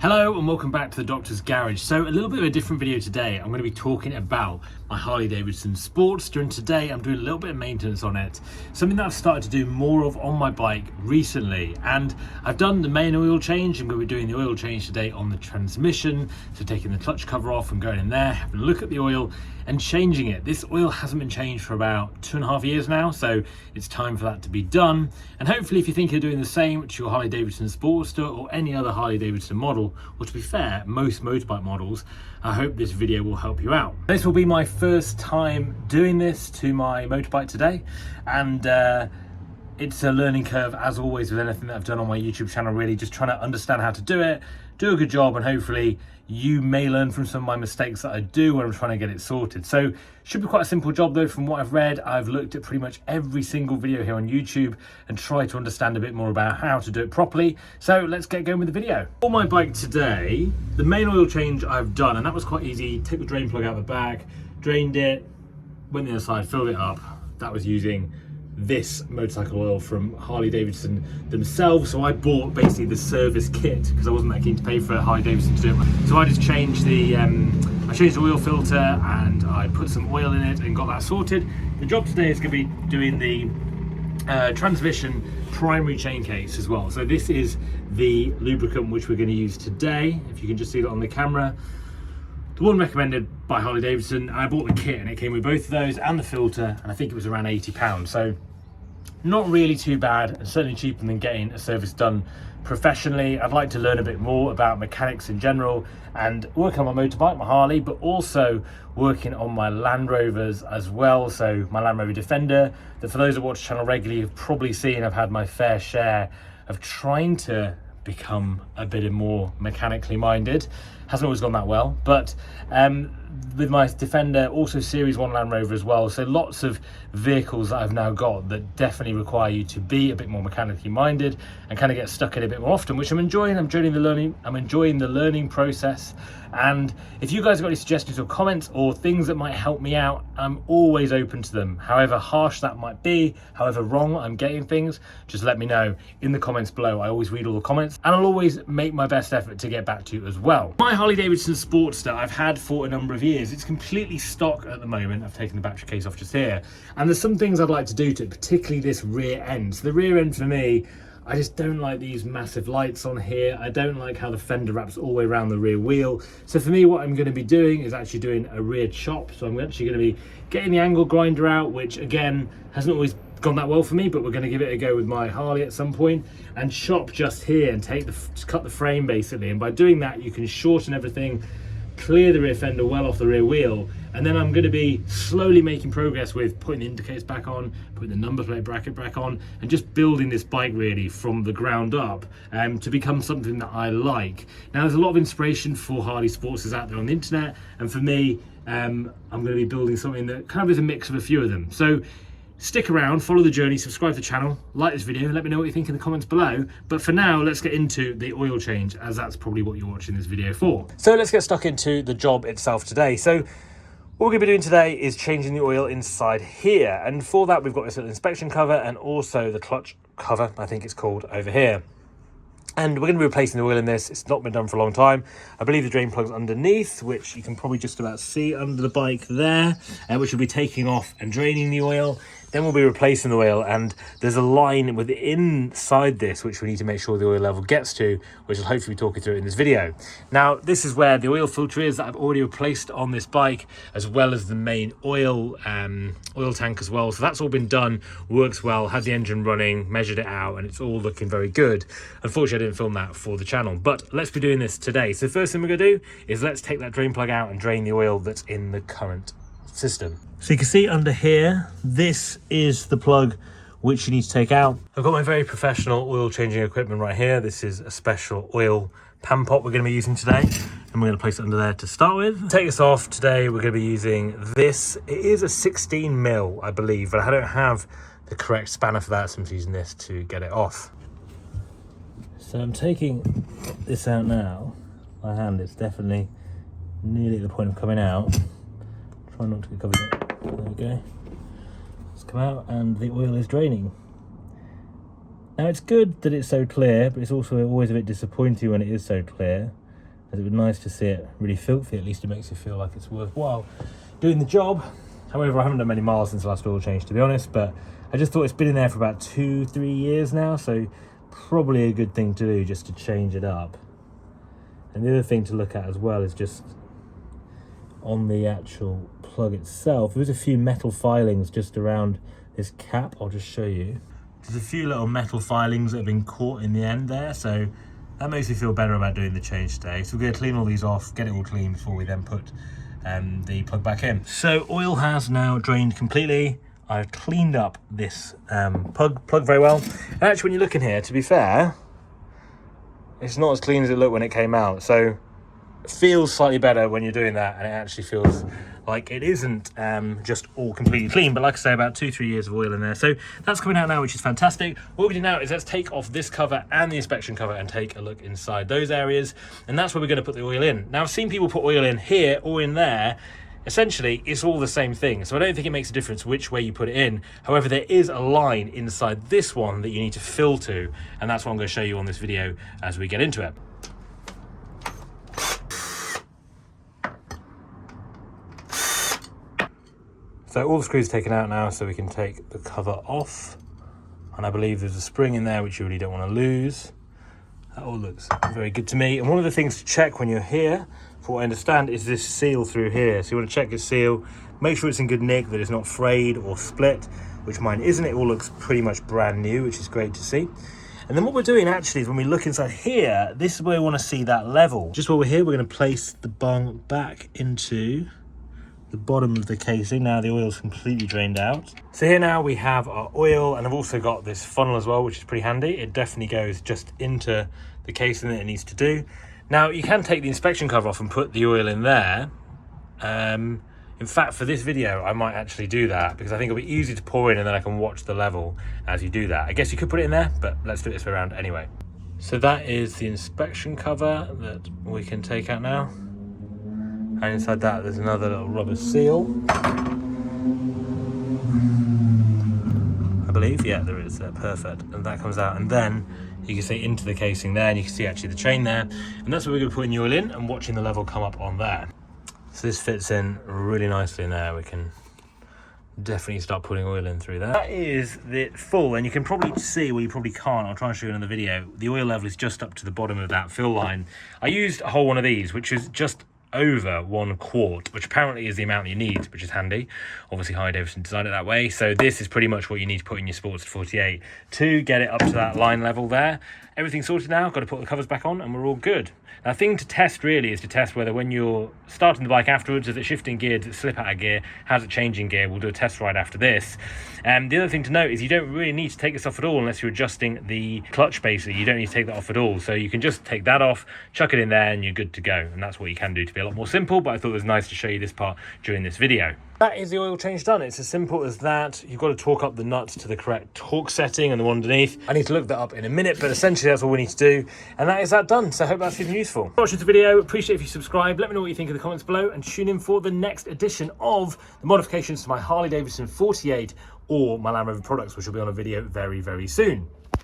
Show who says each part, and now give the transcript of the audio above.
Speaker 1: Hello and welcome back to the Doctor's Garage. So a little bit of a different video today. I'm going to be talking about my Harley Davidson Sportster, and today I'm doing a little bit of maintenance on it. Something that I've started to do more of on my bike recently, and I've done the main oil change. I'm going to be doing the oil change today on the transmission, so taking the clutch cover off and going in there, having a look at the oil and changing it. This oil hasn't been changed for about 2.5 years now, so it's time for that to be done. And hopefully if you think you're doing the same to your Harley Davidson Sportster or any other Harley Davidson model, or to be fair, most motorbike models, I hope this video will help you out. This will be my first time doing this to my motorbike today, and it's a learning curve as always with anything that I've done on my YouTube channel, really just trying to understand how to do it, do a good job, and hopefully you may learn from some of my mistakes that I do when I'm trying to get it sorted. So should be quite a simple job though. From what I've read, I've looked at pretty much every single video here on YouTube and tried to understand a bit more about how to do it properly. So let's get going with the video. On my bike today, the main oil change I've done, and that was quite easy. Took the drain plug out the back, drained it, went the other side, filled it up. That was using this motorcycle oil from Harley Davidson themselves. So I bought basically the service kit because I wasn't that keen to pay for Harley Davidson to do it. So I just changed the oil filter and I put some oil in it and got that sorted. The job today is going to be doing the transmission primary chain case as well. So this is the lubricant which we're going to use today. If you can just see that on the camera. The one recommended by Harley Davidson. I bought the kit and it came with both of those and the filter, and I think it was around £80. So not really too bad, and certainly cheaper than getting a service done professionally. I'd like to learn a bit more about mechanics in general and work on my motorbike, my Harley, but also working on my Land Rovers as well. So my Land Rover Defender, that for those that watch the channel regularly have probably seen, I've had my fair share of trying to become a bit more mechanically minded. Hasn't always gone that well, but with my Defender, also Series 1 Land Rover as well, so lots of vehicles that I've now got that definitely require you to be a bit more mechanically minded and kind of get stuck in a bit more often, which I'm enjoying. I'm enjoying the learning process. And if you guys have got any suggestions or comments or things that might help me out, I'm always open to them. However harsh that might be, however wrong I'm getting things, just let me know in the comments below. I always read all the comments and I'll always make my best effort to get back to you as well. My Harley Davidson Sportster I've had for a number of years. It's completely stock at the moment. I've taken the battery case off just here, and there's some things I'd like to do to it, particularly this rear end. So the rear end for me, I just don't like these massive lights on here. I don't like how the fender wraps all the way around the rear wheel. So for me, what I'm going to be doing is actually doing a rear chop. So I'm actually going to be getting the angle grinder out, which again hasn't always gone that well for me, but we're going to give it a go with my Harley at some point, and chop just here and just cut the frame basically. And by doing that, you can shorten everything, clear the rear fender well off the rear wheel, and then I'm going to be slowly making progress with putting the indicators back on, putting the number plate bracket back on, and just building this bike really from the ground up to become something that I like. Now there's a lot of inspiration for Harley Sportsters out there on the internet, and for me I'm going to be building something that kind of is a mix of a few of them. So stick around, follow the journey, subscribe to the channel, like this video, let me know what you think in the comments below. But for now, let's get into the oil change, as that's probably what you're watching this video for. So let's get stuck into the job itself today. So what we're going to be doing today is changing the oil inside here. And for that, we've got this little inspection cover and also the clutch cover, I think it's called, over here. And we're going to be replacing the oil in this. It's not been done for a long time. I believe the drain plug's underneath, which you can probably just about see under the bike there, which will be taking off and draining the oil. Then we'll be replacing the oil, and there's a line within inside this which we need to make sure the oil level gets to, which I'll hopefully be talking through in this video. Now, this is where the oil filter is that I've already replaced on this bike, as well as the main oil tank as well. So that's all been done, works well, had the engine running, measured it out, and it's all looking very good. Unfortunately, I didn't film that for the channel, but let's be doing this today. So the first thing we're going to do is let's take that drain plug out and drain the oil that's in the current system. So you can see under here, this is the plug which you need to take out. I've got my very professional oil changing equipment right here. This is a special oil pan pot we're going to be using today, and we're going to place it under there to start with. Take this off. Today we're going to be using this. It is a 16 mil, I believe, but I don't have the correct spanner for that, so I'm just using this to get it off. So I'm taking this out now. My hand is definitely nearly at the point of coming out. Try not to get covered up. There we go. It's come out and the oil is draining. Now it's good that it's so clear, but it's also always a bit disappointing when it is so clear. as it would be nice to see it really filthy. At least it makes you feel like it's worthwhile doing the job. However, I haven't done many miles since the last oil change, to be honest, but I just thought it's been in there for about 2-3 years now, so probably a good thing to do just to change it up. And the other thing to look at as well is just on the actual plug itself, there's a few metal filings just around this cap. I'll just show you. There's a few little metal filings that have been caught in the end there, so that makes me feel better about doing the change today. So we're going to clean all these off, get it all clean before we then put the plug back in. So oil has now drained completely. I've cleaned up this plug very well. And actually, when you look in here, to be fair, it's not as clean as it looked when it came out. So it feels slightly better when you're doing that, and it actually feels like it isn't just all completely clean, but like I say, about 2-3 years of oil in there. So that's coming out now, which is fantastic. What we do now is let's take off this cover and the inspection cover and take a look inside those areas, and that's where we're going to put the oil in. Now, I've seen people put oil in here or in there. Essentially, it's all the same thing, so I don't think it makes a difference which way you put it in. However, there is a line inside this one that you need to fill to, and that's what I'm going to show you on this video as we get into it. So all the screws are taken out now, so we can take the cover off. And I believe there's a spring in there which you really don't want to lose. That all looks very good to me. And one of the things to check when you're here, for what I understand, is this seal through here. So you want to check this seal, make sure it's in good nick, that it's not frayed or split, which mine isn't. It all looks pretty much brand new, which is great to see. And then what we're doing actually is when we look inside here, this is where we want to see that level. Just while we're here, we're going to place the bung back into the bottom of the casing. Now the oil's completely drained out. So here now we have our oil, and I've also got this funnel as well, which is pretty handy. It definitely goes just into the casing that it needs to do. Now you can take the inspection cover off and put the oil in there. In fact, for this video, I might actually do that because I think it'll be easy to pour in, and then I can watch the level as you do that. I guess you could put it in there, but let's do it this way around anyway. So that is the inspection cover that we can take out now. And inside that, there's another little rubber seal. I believe, yeah, there is, perfect. And that comes out, and then you can see into the casing there, and you can see actually the chain there. And that's where we're going to put the oil in and watching the level come up on there. So this fits in really nicely in there. We can definitely start putting oil in through there. That is the full, and you can probably see, well, you probably can't, I'll try and show you another video. The oil level is just up to the bottom of that fill line. I used a whole one of these, which is just over 1 quart, which apparently is the amount that you need, which is handy. Obviously Harley Davidson designed it that way, so this is pretty much what you need to put in your Sports 48 to get it up to that line level there. Everything's sorted now, got to put the covers back on, and we're all good. Now, the thing to test really is to test whether when you're starting the bike afterwards, is it shifting gear, does it slip out of gear, how's it changing gear? We'll do a test ride after this. The other thing to note is you don't really need to take this off at all unless you're adjusting the clutch basically. You don't need to take that off at all. So you can just take that off, chuck it in there, and you're good to go. And that's what you can do to be a lot more simple, but I thought it was nice to show you this part during this video. That is the oil change done. It's as simple as that. You've got to torque up the nuts to the correct torque setting and the one underneath. I need to look that up in a minute, but essentially that's all we need to do. And that is that done. So I hope that's even useful. Watching the video, appreciate if you subscribe. Let me know what you think in the comments below, and tune in for the next edition of the modifications to my Harley Davidson 48 or my Land Rover products, which will be on a video very, very soon.